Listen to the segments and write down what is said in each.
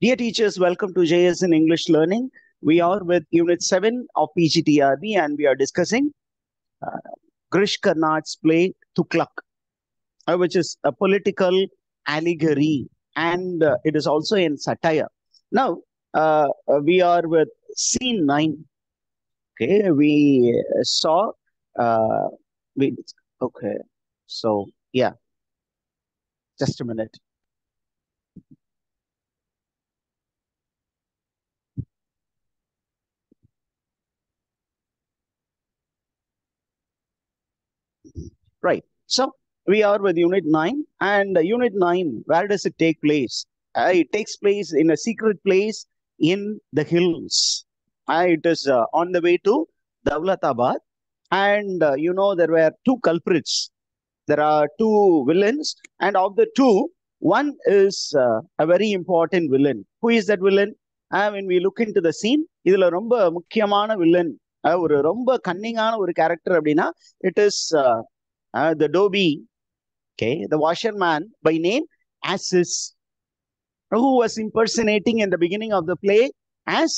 Dear teachers, welcome to JS in English Learning. We are with Unit 7 of PGTRB and we are discussing Grish Karnad's play Tuklak, which is a political allegory and it is also in satire. Now, we are with scene 9. Okay, we saw, uh, we, okay, so yeah, just a minute. Right. So we are with Unit 9 and Unit 9, where does it take place? It takes place in a secret place in the hills. It is on the way to Dawlatabad. And there were two culprits. There are two villains. And of the two, one is a very important villain. Who is that villain? When we look into the scene, இதுல ரொம்ப முக்கியமான villain ஒரு ரொம்ப கன்னிங்கான ஒரு character அப்படின்னா it is the Dobie, okay, the washerman by name Asis, who was impersonating in the beginning of the play as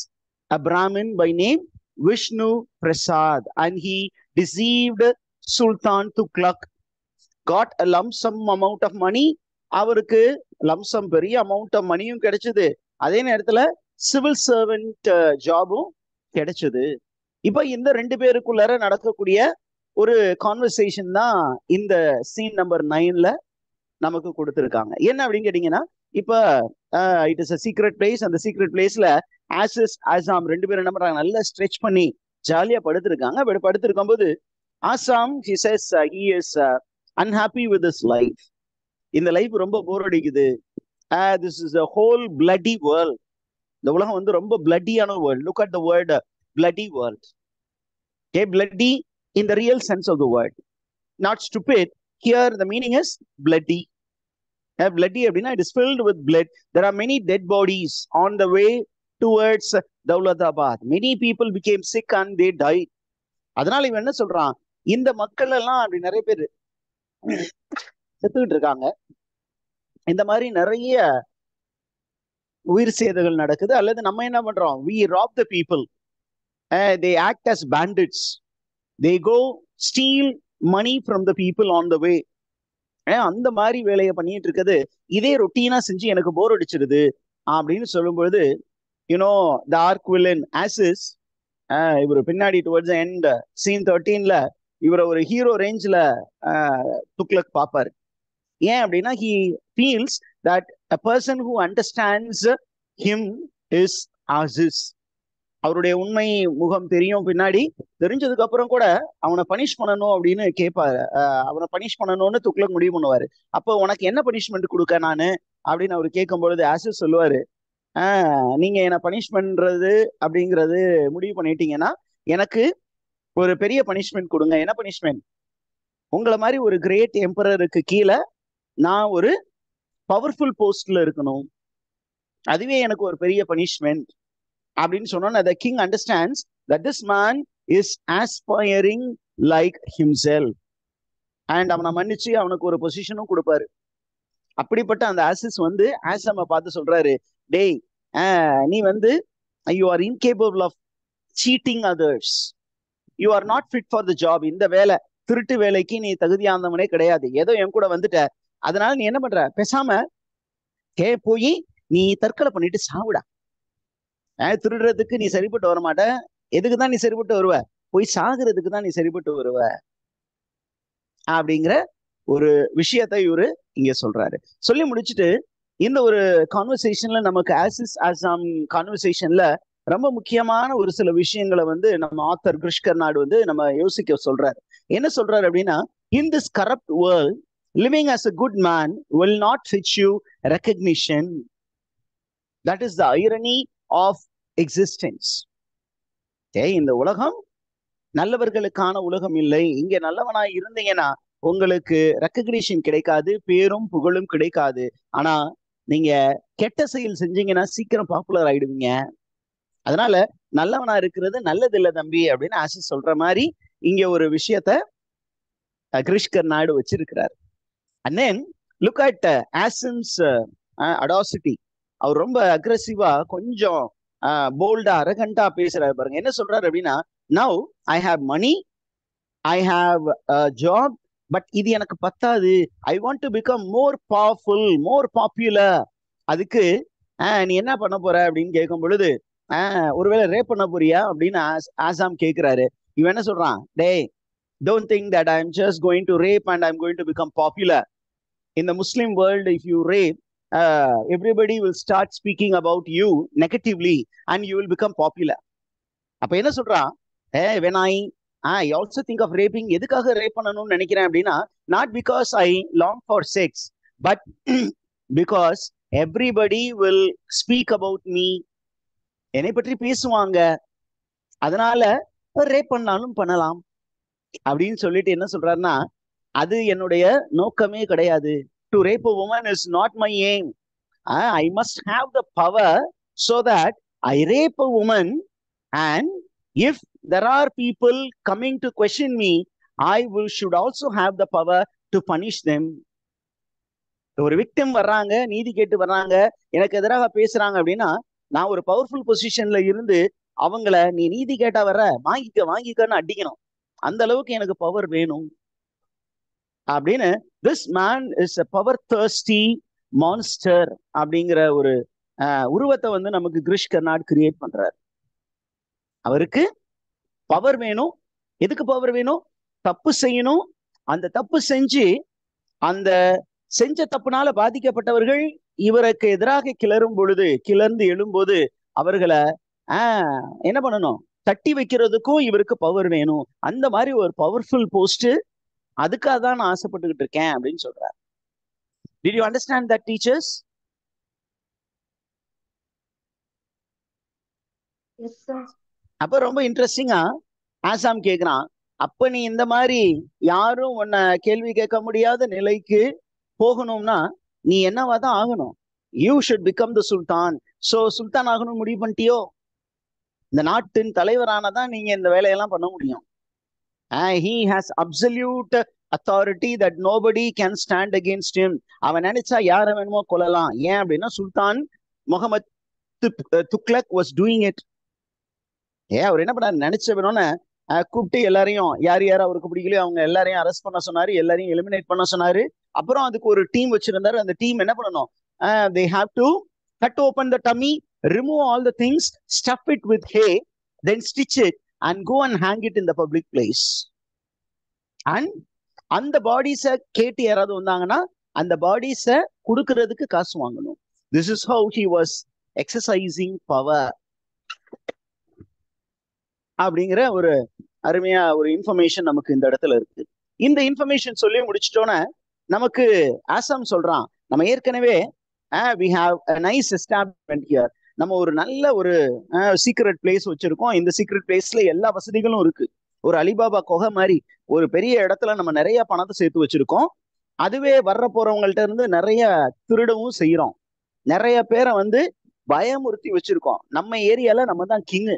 a Brahmin by name Vishnu Prasad, and he deceived Sultan Tughlaq, got a lump sum amount of money. அவருக்கு lump sum பெரிய amount of மணியும் கிடைச்சது, அதே நேரத்துல civil servant ஜாபும் கிடைச்சது. இப்ப இந்த ரெண்டு பேருக்குள்ளார நடக்கக்கூடிய ஒரு கான்வர்சேஷன் தான் இந்த சீன் நம்பர் 9ல நமக்கு கொடுத்துருக்காங்க. என்ன அப்படின்னு கேட்டீங்கன்னா, இப்ப it is a secret place. அந்த சீக்ரெட் பிளேஸ்ல ஆசிஸ் ஆசாம் ரெண்டு பேரும் என்ன பண்றாங்க, நல்லா ஸ்ட்ரெச் பண்ணி ஜாலியா படுத்திருக்காங்க. படுத்திருக்கும் போது Assam he says he is unhappy with his life. இந்த லைஃப் ரொம்ப போர் அடிக்குது. This is a whole bloody world. இந்த உலகம் வந்து ரொம்ப பிளட்டியான world. Look at the word bloody world. Okay, bloody in the real sense of the word, not stupid. Here the meaning is bloody. Bloody அப்படின்னா it is filled with blood. There are many dead bodies on the way towards Dawlatabad. Many people became sick and they died. அதனால இவன் என்ன சொல்றான், இந்த மக்கள் எல்லாம் அப்படி நிறைய பேர் செத்துக்கிட்டு இருக்காங்க. இந்த மாதிரி நிறைய உயிர் சேதங்கள் நடக்குது. அல்லது நம்ம என்ன பண்றோம், we rob the people. They act as bandits. They go steal money from the people on the way. அந்த மாதிரி வேலையை பண்ணிட்டு இருக்குது. இதே ரொட்டீனா செஞ்சு எனக்கு போர் அடிச்சிருது அப்படின்னு சொல்லும்பொழுது, யூனோ த ஆர்க் வில்லன் ஆசிஸ், இவர் பின்னாடி டுவர்ட்ஸ் எண்ட் சீன் 13ல இவரை ஒரு ஹீரோ ரேஞ்சில் துக்ளக் பார்ப்பாரு. ஏன் அப்படின்னா he feels that a person who understands him is Aziz. அவருடைய உண்மை முகம் தெரியும். பின்னாடி தெரிஞ்சதுக்கு அப்புறம் கூட அவனை பனிஷ் பண்ணணும் அப்படின்னு கேட்பாரு. அவனை பனிஷ் பண்ணணும்னு துக்ளக் முடிவு பண்ணுவாரு. அப்போ உனக்கு என்ன பனிஷ்மெண்ட் கொடுக்க நானு அப்படின்னு அவர் கேட்கும் பொழுது ஆசிஸ் சொல்லுவாரு, நீங்க என்ன பனிஷ் பண்றது அப்படிங்கிறது முடிவு பண்ணிட்டீங்கன்னா எனக்கு ஒரு பெரிய பனிஷ்மெண்ட் கொடுங்க. என்ன பனிஷ்மெண்ட்? உங்களை மாதிரி ஒரு கிரேட் எம்பரருக்கு கீழே நான் ஒரு பவர்ஃபுல் போஸ்ட்ல இருக்கணும், அதுவே எனக்கு ஒரு பெரிய பனிஷ்மெண்ட் அப்படின்னு சொன்னோன்னா the king understands that this man is aspiring like himself and அவனை மன்னிச்சு அவனுக்கு ஒரு பொசிஷனும் கொடுப்பாரு. அப்படிப்பட்ட அந்த ஆசிஸ் வந்து ஆசம பார்த்து சொல்றாரு, டேய், நீ வந்து you are incapable of cheating others. You are not fit for the job. இந்த வேலை, திருட்டு வேலைக்கு நீ தகுதியானவனே கிடையாது. ஏதோ என் கூட வந்துட்ட, அதனால நீ என்ன பண்ற, பேசாம போய் நீ தற்கொலை பண்ணிட்டு சாவுடா. திருடுறதுக்கு நீ சரிப்பட்டு வர மாட்ட. எதுக்கு தான் நீ சரிப்பட்டு வருவ? போய் சாகுறதுக்கு தான் நீ சரிப்பட்டு வருவ அப்படிங்கிற ஒரு விஷயத்த இவரு இங்க சொல்றாரு. சொல்லி முடிச்சுட்டு இந்த ஒரு கான்வர்சேஷன்ல நமக்கு ஆசிஸ் ஆசாம் கான்வர்சேஷன்ல ரொம்ப முக்கியமான ஒரு சில விஷயங்களை வந்து நம்ம ஆத்தர் கிரிஷ் கர்னாட் வந்து நம்ம யோசிக்க சொல்றாரு. என்ன சொல்றாரு அப்படின்னா, in this corrupt world living as a good man will not fetch you recognition. That is the irony of existence. இந்த உலகம் நல்லவர்களுக்கான உலகம் இல்லை. இங்க நல்லவனா இருந்தீங்கன்னா உங்களுக்கு ரெக்கக்னிஷன் கிடைக்காது, பேரும் புகழும் கிடைக்காது. ஆனா நீங்க கெட்ட செயல் செஞ்சீங்கன்னா சீக்கிரம் பாப்புலர் ஆயிடுவீங்க. அதனால நல்லவனா இருக்கிறது நல்லது இல்லை தம்பி அப்படின்னு ஆசிஸ் சொல்ற மாதிரி இங்க ஒரு விஷயத்த கிரிஷ் கர்னாட் வச்சிருக்கிறார். And then look at Asim's audacity. அவர் ரொம்ப அக்ரெசிவா கொஞ்சம் போல்டா அரகண்டா பேசுறாரு பாருங்க. என்ன சொல்றாரு அப்படின்னா, now I have money, I have job, but இது எனக்கு பத்தாது. I want to become more powerful, more popular. அதுக்கு நீ என்ன பண்ண போற அப்படின்னு கேட்கும் பொழுது, ஒருவேளை ரேப் பண்ண போறியா அப்படின்னு ஆசாம் கேட்கிறாரு. இவன் என்ன சொல்றான், டேய், don't think that I'm just going to rape and I'm going to become popular. In the Muslim world, if you rape, everybody will start speaking about you negatively and you will become popular. அப்ப என்ன சொல்றான், when I also think of raping, எதுக்காக rape பண்ணணும்னு நினைக்கிறேன் அப்படின்னா, not because I long for sex, but because everybody will speak about me. என்னை பற்றி பேசுவாங்க, அதனால ரேப் பண்ணாலும் பண்ணலாம் அப்படின்னு சொல்லிட்டு என்ன சொல்றாருன்னா, அது என்னுடைய நோக்கமே கிடையாது. To rape a woman is not my aim. I must have the power so that I rape a woman, and if there are people coming to question me, should also have the power to punish them. ஒரு victim வர்றாங்க, நீதி கேட்டு வர்றாங்க, எனக்கு எதிராக பேசுறாங்க அப்படின்னா, நான் ஒரு பவர்ஃபுல் பொசிஷன்ல இருந்து அவங்கள நீ நீதி கேட்டா வர்ற, வாங்கிக்கன்னு அடிக்கணும். அந்த அளவுக்கு எனக்கு பவர் வேணும் அப்படின்னு this man is a power thirsty monster அப்படிங்கிற ஒரு உருவத்தை வந்து நமக்கு கிரிஷ் கர்னாட் கிரியேட் பண்றாரு. அவருக்கு பவர் வேணும். எதுக்கு பவர் வேணும்? தப்பு செய்யணும். அந்த தப்பு செஞ்சு அந்த செஞ்ச தப்புனால பாதிக்கப்பட்டவர்கள் இவருக்கு எதிராக கிளர்ந்து எழும்போது அவர்களை என்ன பண்ணணும், தட்டி வைக்கிறதுக்கும் இவருக்கு பவர் வேணும். அந்த மாதிரி ஒரு பவர்ஃபுல் போஸ்ட், அதுக்காக தான் நான் ஆசைப்பட்டுக்கிட்டு இருக்கேன் அப்படின்னு சொல்றாரு. Did you understand that, teachers? Yes, sir. அப்ப ரொம்ப இன்ட்ரெஸ்டிங்கா ஆசாம் கேக்குறான், அப்ப நீ இந்த மாதிரி யாரும் உன்னை கேள்வி கேட்க முடியாத நிலைக்கு போகணும்னா நீ என்னவா தான் ஆகணும்? You should become the sultan. So சுல்தான் ஆகணும்னு முடிவு பண்ணிட்டியோ? இந்த நாட்டின் தலைவரானதான் நீங்க இந்த வேலையெல்லாம் பண்ண முடியும். He has absolute authority that nobody can stand against him. அவன் நினைச்சா யார வேணுமோ கொல்லலாம். ஏன் அப்படின்னா சுல்தான் Mohammed Thuglak was doing it. அவர் என்ன பண்ணாரு, நினைச்ச வேணும்னு கூப்பிட்டு எல்லாரையும் யார் அவருக்கு பிடிக்கலையோ அவங்க எல்லாரையும் அரெஸ்ட் பண்ண சொன்னாரு, எல்லாரையும் எலிமினேட் பண்ண சொன்னாரு. அப்புறம் அதுக்கு ஒரு டீம் வச்சிருந்தாரு. அந்த டீம் என்ன பண்ணணும், they have to cut open the tummy, remove all the things, stuff it with hay, then stitch it and go and hang it in the public place. And அந்த பாடிஸை கேட்டு யாராவது வந்தாங்கன்னா அந்த பாடிஸை கொடுக்கறதுக்கு காசு வாங்கணும். This is how he was exercising power அப்படிங்கிற ஒரு அருமையா ஒரு இன்ஃபர்மேஷன் நமக்கு இந்த இடத்துல இருக்கு. இந்த இன்ஃபர்மேஷன் சொல்லி முடிச்சிட்டோன்னா நமக்கு ஆசாம் சொல்றான், நம்ம ஏற்கனவே we have a nice establishment here. நம்ம ஒரு நல்ல ஒரு சீக்ரெட் பிளேஸ் வச்சிருக்கோம். இந்த சீக்ரெட் பிளேஸ்ல எல்லா வசதிகளும் இருக்கு. ஒரு அலிபாபா குகை மாதிரி ஒரு பெரிய இடத்துல நம்ம நிறைய பணத்தை சேர்த்து வச்சிருக்கோம். அதுவே வர்ற போறவங்கள்ட்ட இருந்து நிறைய திருடவும் செய்யறோம். நிறைய பேரை வந்து பயமுறுத்தி வச்சிருக்கோம். நம்ம ஏரியால நம்ம தான் கிங்கு,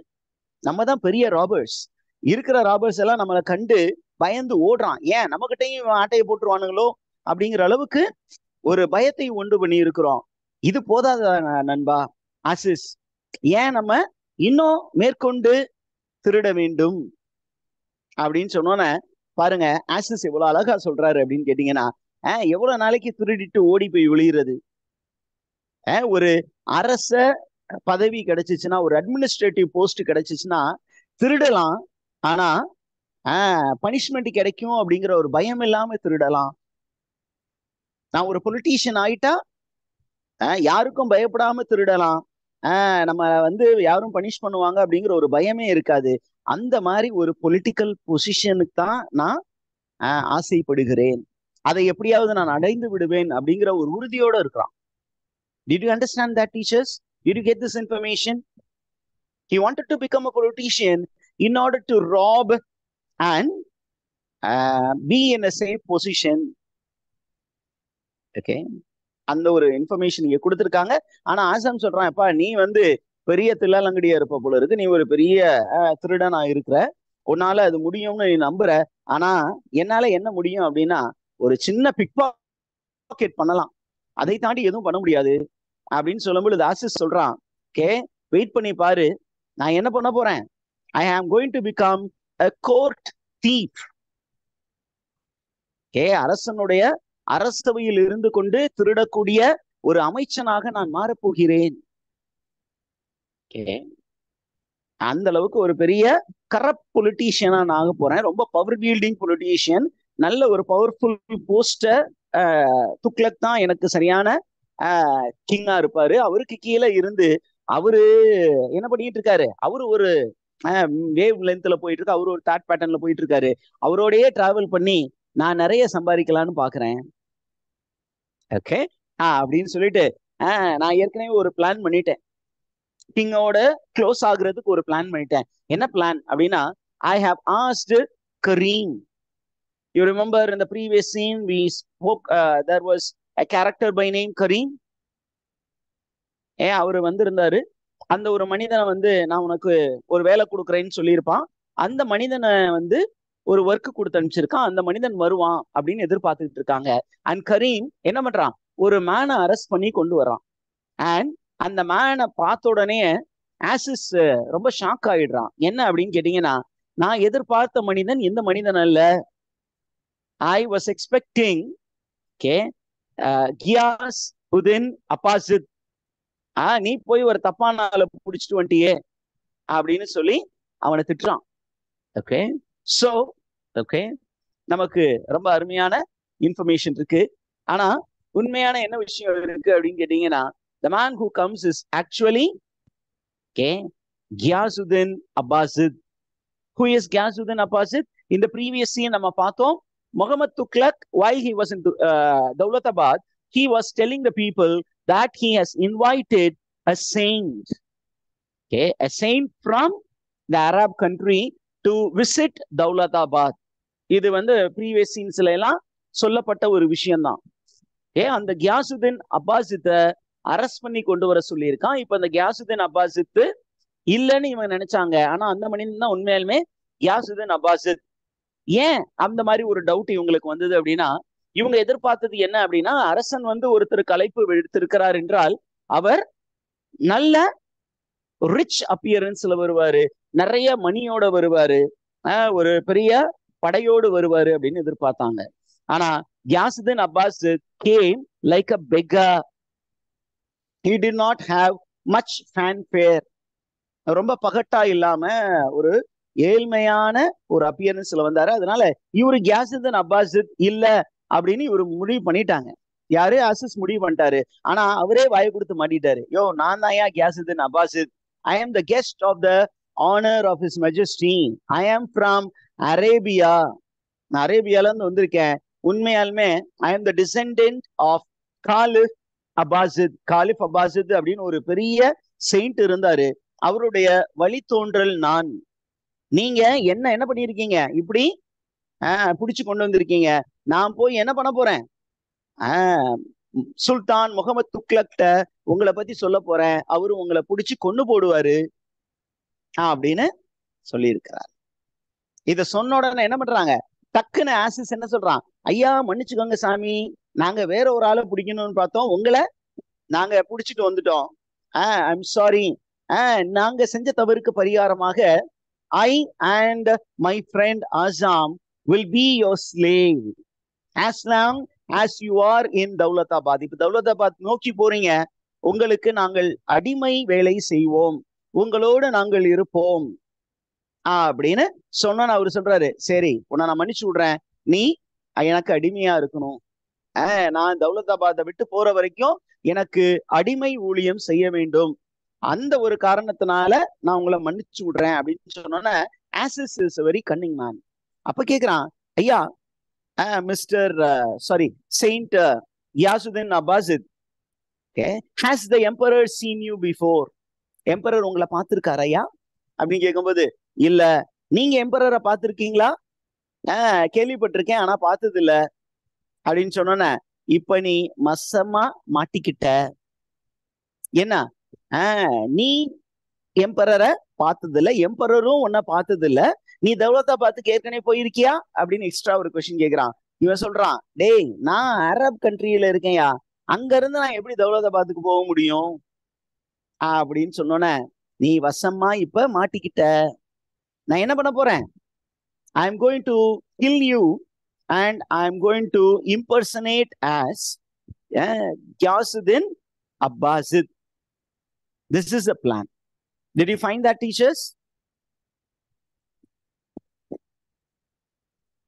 நம்ம தான் பெரிய ராபர்ஸ். இருக்கிற ராபர்ஸ் எல்லாம் நம்மளை கண்டு பயந்து ஓடுறான். ஏன் நம்ம கிட்டையும் ஆட்டையை போட்டுருவானுங்களோ அப்படிங்கிற அளவுக்கு ஒரு பயத்தை உண்டு பண்ணி இருக்கிறோம். இது போதாத நண்பா ஆசிஸ், ஏன் நம்ம இன்னும் மேற்கொண்டு திருட வேண்டும் அப்படின்னு சொன்னோன்னே பாருங்க ஆசிஸ் எவ்வளவு அழகா சொல்றாரு அப்படின்னு கேட்டீங்கன்னா, எவ்வளவு நாளைக்கு திருடிட்டு ஓடி போய் விழுகிறது. ஒரு அரச பதவி கிடைச்சிச்சுன்னா, ஒரு அட்மினிஸ்ட்ரேட்டிவ் போஸ்ட் கிடைச்சிச்சுன்னா திருடலாம். ஆனா பனிஷ்மெண்ட் கிடைக்கும் அப்படிங்கிற ஒரு பயம் இல்லாம திருடலாம். நான் ஒரு பொலிட்டீஷியன் ஆயிட்டா யாருக்கும் பயப்படாம திருடலாம். நம்ம வந்து யாரும் பனிஷ் பண்ணுவாங்க அப்படிங்கிற ஒரு பயமே இருக்காது. அந்த மாதிரி ஒரு பொலிட்டிக்கல் பொசிஷனுக்கு தான் நான் ஆசைப்படுகிறேன். அதை எப்படியாவது நான் அடைந்து விடுவேன் அப்படிங்கிற ஒரு உறுதியோட இருக்கிறான். Did you understand that, teachers? Did you get this information? He wanted to become a politician in order to rob and be in a safe position. Okay, அந்த ஒரு இன்ஃபர்மேஷன் இங்க கொடுத்துருக்காங்க. ஆனா ஆசாம் சொல்றான், எப்பா நீ வந்து பெரிய தில்லாலங்கடியா இருப்ப போல இருக்கு, நீ ஒரு பெரிய திருடனா இருக்கிற, உன்னால அது முடியும்னு நீ நம்புற. ஆனா என்னால என்ன முடியும் அப்படின்னா ஒரு சின்ன பிக் பாக்கெட் பண்ணலாம், அதை தாண்டி எதுவும் பண்ண முடியாது. அப்படின்னு சொல்லும் பொழுது ஆசிஸ் சொல்றான், ஓகே வெயிட் பண்ணி பாரு, நான் என்ன பண்ண போறேன், I am going to become a court thief. Okay, அரசனுடைய அரசவையில் இருந்து கொண்டு திருடக்கூடிய ஒரு அமைச்சனாக நான் மாறப்போகிறேன். ஓகே, அந்த அளவுக்கு ஒரு பெரிய கரப்ட் பொலிட்டீஷியனா நான் ஆக போறேன். ரொம்ப பவர் வீல்டிங் பொலிட்டீஷியன், நல்ல ஒரு பவர்ஃபுல் போஸ்டர். துக்ளக் தான் எனக்கு சரியான கிங்கா இருப்பாரு. அவருக்கு கீழே இருந்து அவரு என்ன பண்ணிட்டு இருக்காரு, அவரு ஒரு வேவ் லென்த்ல போயிட்டு இருக்கு, அவரு ஒரு தாட் பேட்டர்ன்ல போயிட்டு இருக்காரு. அவரோடயே டிராவல் பண்ணி நான் நிறைய சம்பாதிக்கலாம்னு பாக்குறேன். ஓகே, அப்படின்னு சொல்லிட்டு நான் ஏற்கனவே ஒரு பிளான் பண்ணிட்டேன், கிங்கோட க்ளோஸ் ஆகுறதுக்கு ஒரு பிளான் பண்ணிட்டேன். என்ன பிளான் அப்படின்னா, I have asked Karim. You remember in the previous scene we spoke, there was a character by name Kareem. அவரு வந்திருந்தாரு. அந்த ஒரு மனிதனை வந்து நான் உனக்கு ஒரு வேலை கொடுக்குறேன்னு சொல்லியிருப்பான். அந்த மனிதனை வந்து ஒரு ஒர்க் கொடுத்து அனுப்பிச்சிருக்கான். அந்த மனிதன் வருவான் அப்படின்னு எதிர்பார்த்துட்டு இருக்காங்க. அண்ட் கரீம் என்ன பண்றான், ஒரு மேனை அரெஸ்ட் பண்ணி கொண்டு வரான். அண்ட் அந்த மேனை பார்த்த உடனே ஆசிஸ் ரொம்ப ஷாக் ஆயிடுறான். என்ன அப்படின்னு கேட்டீங்கன்னா, நான் எதிர்பார்த்த மனிதன் இந்த மனிதன் அல்ல. I was expecting, okay, Ghiyas Uddin Abbasid. நீ போய் ஒரு தப்பான ஆளை பிடிச்சிட்டு வந்துட்டியே அப்படின்னு சொல்லி அவனை திட்டுறான். ஓகே, சோ ஓகே, நமக்கு ரொம்ப அருமையான இன்ஃபர்மேஷன் இருக்கு. ஆனா உண்மையான என்ன விஷயம் இருக்கு அப்படின்னு கேட்டீங்கன்னா, the man who comes is actually, okay, Ghiyasuddin அப்பாசித். Who is Ghiyasuddin அப்பாசித்? In the previous scene நம்ம பார்த்தோம், Muhammad Tughlaq, while he was in Dawlatabad, he was telling the people that he has invited a saint, okay, a saint from the Arab country to visit Dawlatabad. இது வந்து previous சீன்ஸ்ல எல்லாம் சொல்லப்பட்ட ஒரு விஷயம்தான். அந்த Ghiyasuddin அப்பாசித்தை arrest பண்ணி கொண்டு வர சொல்லியிருக்கான். இப்ப அந்த கியாசுதீன் அப்பாசித்து இல்லைன்னு இவங்க நினைச்சாங்க. ஆனா அந்த மனிதன் தான் உண்மையாலுமே கியாசுதீன் அப்பாசித். ஏன் அந்த மாதிரி ஒரு டவுட் இவங்களுக்கு வந்தது அப்படின்னா, இவங்க எதிர்பார்த்தது என்ன அப்படின்னா, அரசன் வந்து ஒருத்தருக்கு அழைப்பு விடுத்திருக்கிறார் என்றால் அவர் நல்ல ரிச் அப்பியரன்ஸ்ல வருவாரு, நிறைய மணியோட வருவாரு, ஒரு பெரிய படையோடு வருவாரு அப்படின்னு எதிர்பார்த்தாங்க. ஆனா Ghiyasuddin Abbas came like a beggar. He did not have much fanfare. ரொம்ப பகட்டா இல்லாம ஒரு ஏழ்மையான ஒரு அப்பியரன்ஸ்ல வந்தாரு. அதனால இவரு கியாசுதீன் அப்பாசித் இல்ல அப்படின்னு இவரு முடிவு பண்ணிட்டாங்க. யாரு? ஆசிஸ் முடிவு பண்ணிட்டாரு. ஆனா அவரே வாயை கொடுத்து மாட்டிட்டாரு. யோ, நான் தான் ஏன் Ghiyasuddin Abbasid. I am the guest of the honour of his majesty. I am from Arabia. நான் அரேபியால இருந்து வந்திருக்கேன். உண்மையாலுமே ஐ am the descendant of Khalif அப்பாசித். Khalif அப்பாசித் அப்படின்னு ஒரு பெரிய செயின்ட் இருந்தாரு, அவருடைய வழித்தோன்றல் நான். நீங்க என்ன பண்ணிருக்கீங்க, இப்படி புடிச்சு கொண்டு வந்திருக்கீங்க. நான் போய் என்ன பண்ண போறேன், சுல்தான் முகமது துக்ளக்ட உங்களை பத்தி சொல்ல போறேன், அவரு உங்களை புடிச்சு கொண்டு போடுவாரு அப்படின்னு சொல்லியிருக்கிறார். இத சொன்ன உடனே என்ன பண்றாங்க, டக்குன்னு ஆசிஸ் என்ன சொல்றான், ஐயா மன்னிச்சுக்கோங்க சாமி, நாங்க வேற ஒரு ஆளை பிடிக்கணும்னு பார்த்தோம், உங்களை நாங்க புடிச்சிட்டு வந்துட்டோம். I'm sorry. நாங்க செஞ்ச தவறுக்கு பரிகாரமாக I and my friend Azam will be your slave as long as you are in Dawlatabad. இப்ப தௌலதாபாத் நோக்கி போறீங்க, உங்களுக்கு நாங்கள் அடிமை வேலை செய்வோம், உங்களோடு நாங்கள் இருப்போம் அப்படின்னு சொன்ன அவர் சொல்றாரு, சரி உன்னை நான் மன்னிச்சு விடுறேன், நீ எனக்கு அடிமையா இருக்கணும், நான் தௌலதாபாத்தை விட்டு போற வரைக்கும் எனக்கு அடிமை ஊழியம் செய்ய வேண்டும், அந்த ஒரு காரணத்தினால நான் உங்களை மன்னிச்சு விடுறேன் அப்படின்னு சொன்னோன்னே Aziz is very cunning man. அப்ப கேக்குறான், ஐயா mister sorry saint Ghiyasuddin Abbasid, has the emperor seen you before? Emperor உங்களை பார்த்திருக்காரு ஐயா அப்படின்னு கேட்கும்போது, இல்ல. நீங்க எம்பரரை பார்த்திருக்கீங்களா? கேள்விப்பட்டிருக்கேன், ஆனா பார்த்தது இல்ல அப்படின்னு சொன்னோன்னே, இப்ப நீ மசமா மாட்டிக்கிட்ட. என்ன, நீ எம்பரரை பார்த்தது இல்ல, எம்பரரும் உன்னை பார்த்தது இல்ல, நீ தௌலதாபாத்துக்கு ஏற்கனவே போயிருக்கியா அப்படின்னு எக்ஸ்ட்ரா ஒரு கொஸ்டின் கேட்கிறான். இவன் சொல்றான், டேய் நான் அரப் கண்ட்ரியில இருக்கேன்யா, அங்க இருந்து நான் எப்படி தௌலதாபாத்துக்கு போக முடியும் அப்படின்னு சொன்னோன்னே, நீ வசமா இப்ப மாட்டிக்கிட்ட. நான் என்ன பண்ண போறேன்? I am going to kill you and I am going to impersonate as Ghiyasuddin Abbasid. This is a plan. Did you find that, teachers?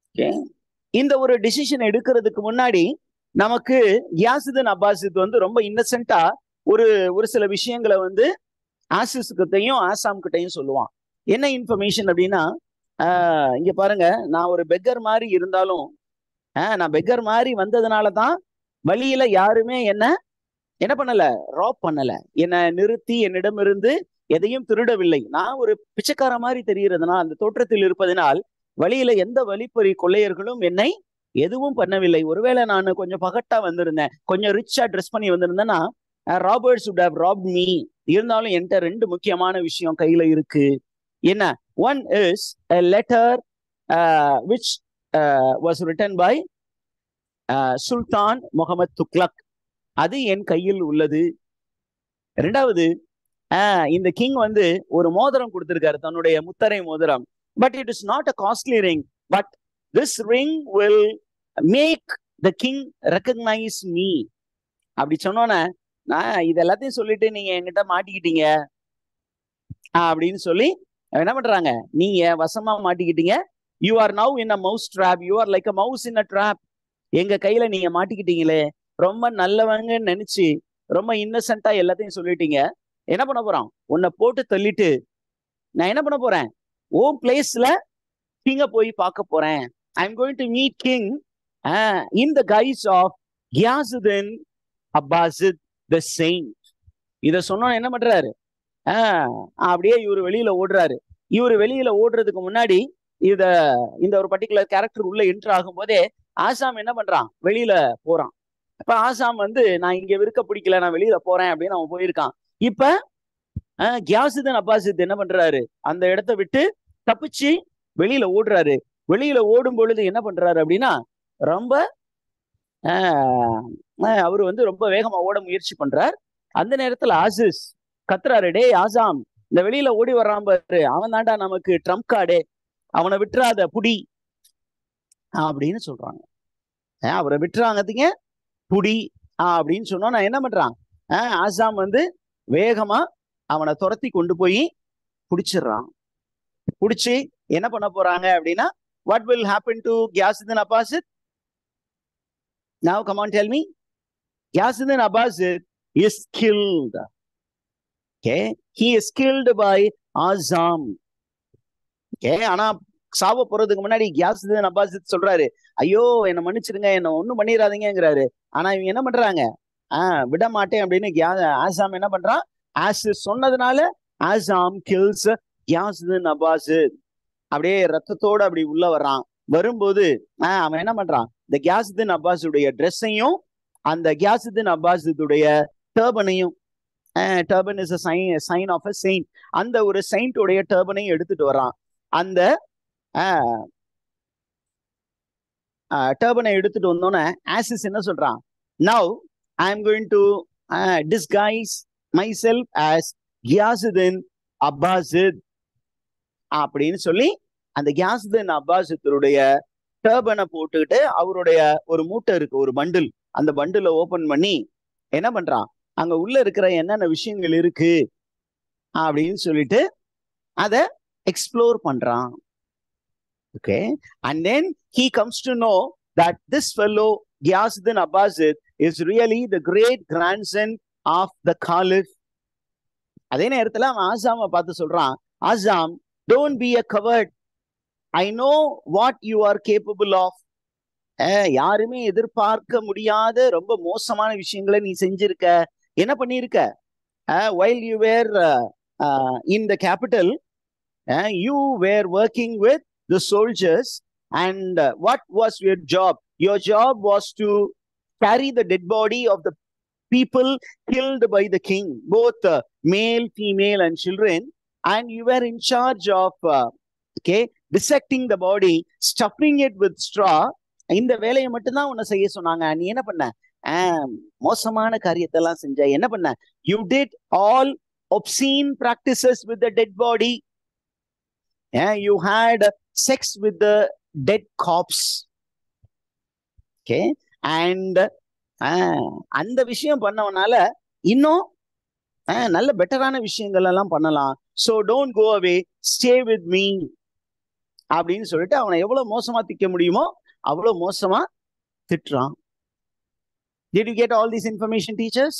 Okay. இந்த ஒரு டிசிஷன் எடுக்கிறதுக்கு முன்னாடி நமக்கு கியாசுதீன் அப்பாசித் வந்து ரொம்ப இன்னசென்ட்டா ஒரு ஒரு சில விஷயங்களை வந்து ஆசிஸ் கிட்டையும் ஆசாம் கிட்டையும் சொல்லுவான். என்ன இன்ஃபர்மேஷன் அப்படின்னா, இங்க பாருங்க, நான் ஒரு பெக்கர் மாதிரி இருந்தாலும் நான் பெக்கர் மாதிரி வந்ததுனால தான் வழியில யாருமே என்ன பண்ணல, ராப் பண்ணல, என்னை நிறுத்தி என்னிடமிருந்து எதையும் திருடவில்லை. நான் ஒரு பிச்சைக்கார மாதிரி தெரிகிறதுனால், அந்த தோற்றத்தில் இருப்பதனால் வழியில எந்த வழிப்பறி கொள்ளையர்களும் என்னை எதுவும் பண்ணவில்லை. ஒருவேளை நான் கொஞ்சம் பகட்டா வந்திருந்தேன், கொஞ்சம் ரிச்சா ட்ரெஸ் பண்ணி வந்திருந்தேன்னா Roberts would have robbed me. இருந்தாலும் என்கிட்ட ரெண்டு முக்கியமான விஷயம் கையில இருக்கு. என்ன? One is a letter which was written by சுல்தான் முகமது துக்ளக். அது என் கையில் உள்ளது. ரெண்டாவது, இந்த கிங் வந்து ஒரு மோதிரம் கொடுத்திருக்காரு, தன்னுடைய முத்தரை மோதிரம். But it is not a costly ring, but this ring will make the king recognise me. அப்படி சொன்னோன்னே, நான் இது எல்லாத்தையும் சொல்லிட்டு நீங்க என்கிட்ட மாட்டிக்கிட்டீங்க அப்படின்னு சொல்லி என்ன பண்றாங்க, நீங்க வசமா மாட்டிக்கிட்டீங்க. You are now in a mouse trap, you are like a mouse in a trap. எங்க கையில நீங்க மாட்டிக்கிட்டீங்களே, ரொம்ப நல்லவங்கன்னு நினைச்சு ரொம்ப இன்னசென்ட்டா எல்லாத்தையும் சொல்லிட்டீங்க. என்ன பண்ண போறான்? உன்னை போட்டு தள்ளிட்டு நான் என்ன பண்ண போறேன்? ஓ பிளேஸ்ல கிங்க போய் பார்க்க போறேன். I am going to meet king in the guise of Ghiyasuddin Abbasid the saint. இத சொன்ன என்ன பண்றாரு? அப்படியே இவர் வெளியில ஓடுறாரு. இவர் வெளியில ஓடுறதுக்கு முன்னாடி இந்த ஒரு பர்டிகுலர் கேரக்டர் உள்ள என்ட்ரு ஆகும் போதே ஆசாம் என்ன பண்றான்? வெளியில போறான். இப்ப ஆசாம் வந்து நான் இங்க இருக்க பிடிக்கல, நான் வெளியில போறேன் அப்படின்னு அவன் போயிருக்கான். இப்ப கியாசுதீன் அப்பாசித் என்ன பண்றாரு? அந்த இடத்த விட்டு தப்பிச்சு வெளியில ஓடுறாரு. வெளியில ஓடும் பொழுது என்ன பண்றாரு அப்படின்னா, ரொம்ப அவரு வந்து ரொம்ப வேகமா ஓட முயற்சி பண்றார். அந்த நேரத்துல ஆசிஸ் கத்துறாரு, டே ஆசாம், இந்த வெளியில ஓடி வர்றான் பாரு, அவன் தாண்டா நமக்கு ட்ரம்ப் கார்டு, அவனை விட்டுறாத புடி அப்படின்னு சொல்றாங்க. அவரை விட்டுறாங்கத்தீங்க புடி அப்படின்னு சொன்னோம். நான் என்ன பண்றான்? ஆசாம் வந்து வேகமா அவனை துரத்தி கொண்டு போய் பிடிச்சிடுறான். பிடிச்சி என்ன பண்ண போறாங்க அப்படின்னா, what will happen to Ghiyasuddin Abbasid? Now come on, tell me. Giyazuddin Abbasid is killed. Okay, he is killed by Azam. Okay, ஆனா சாவ போறதுக்கு முன்னாடி கியாசுதீன் அப்பாசித் சொல்றாரு, ஐயோ என்ன மன்னிச்சிருங்க, என்ன ஒண்ணும் பண்ணிடாதீங்கிறாரு. ஆனா இவங்க என்ன பண்றாங்க? விட மாட்டேன் அப்படின்னு ஆசாம் என்ன பண்றான்? ஆசிஸ் சொன்னதுனால ஆசாம் கில்ஸ் கியாசுதீன் அப்பாசித். அப்படியே ரத்தத்தோட அப்படி உள்ள வர்றான். வரும்போது அவன் என்ன பண்றான்? இந்த கியாசுதீன் அப்பாஸுடைய ட்ரெஸ்ஸையும் அந்த கியாசுதீன் அப்பாஸுடைய டர்பனையும், turban is a sign of a saint, அந்த ஒரு செயின்டோடைய டர்பனையும் எடுத்துட்டு வர்றான். அந்த டர்பனை எடுத்துட்டு வந்தோன்னே ஆசிஸ் என்ன சொல்றான்? Now I am going to disguise myself as Ghiyasuddin Abbasid அப்படின்னு சொல்லி அந்த கியாசுதீன் அப்பாசித்துடைய டர்பனை போட்டுக்கிட்டு அவருடைய ஒரு மூட்டை இருக்கு, ஒரு பண்டில், அந்த பண்டில ஓபன் பண்ணி என்ன பண்றான்? அங்க உள்ள இருக்கிற என்னென்ன விஷயங்கள் இருக்கு அப்படின்னு சொல்லிட்டு அதை எக்ஸ்ப்ளோர் பண்றான். Okay, and then he comes to know that this fellow Giyazuddin Abbasid is really the great grandson of the Caliph. அதே நேரத்துல அவன் ஆசாம பார்த்து சொல்றான், Assam, don't be a coward. I know what you are capable of. யாருமே எதிர்பார்க்க முடியாத ரொம்ப மோசமான விஷயங்களை நீ செஞ்சிருக்க. என்ன பண்ணிருக்க? while you were in the capital, you were working with the soldiers, and what was your job? Your job was to carry the dead body of the people killed by the king, both male, female and children, and you were in charge of dissecting the body, stuffing it with straw. இந்த வேலையை மட்டும்தான் உன்னை செய்ய சொன்னாங்க. நீ என்ன பண்ண? மோசமான காரியத்தெல்லாம் செஞ்ச. என்ன பண்ண? You did all obscene practices with the dead body. You had sex with the dead corpse. Okay, and அந்த விஷயம் பண்ணவனால இன்னும் நல்ல பெட்டரான விஷயங்கள் எல்லாம் பண்ணலாம். So don't go away, stay with me அப்படின்னு சொல்லிட்டு அவனை எவ்வளவு மோசமா திட்ட முடியுமோ அவ்வளவு மோசமா திட்டுறான். Did you get all this information, teachers?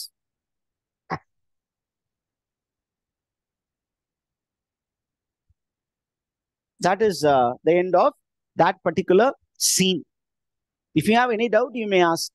That is the end of that particular scene. If you have any doubt, you may ask.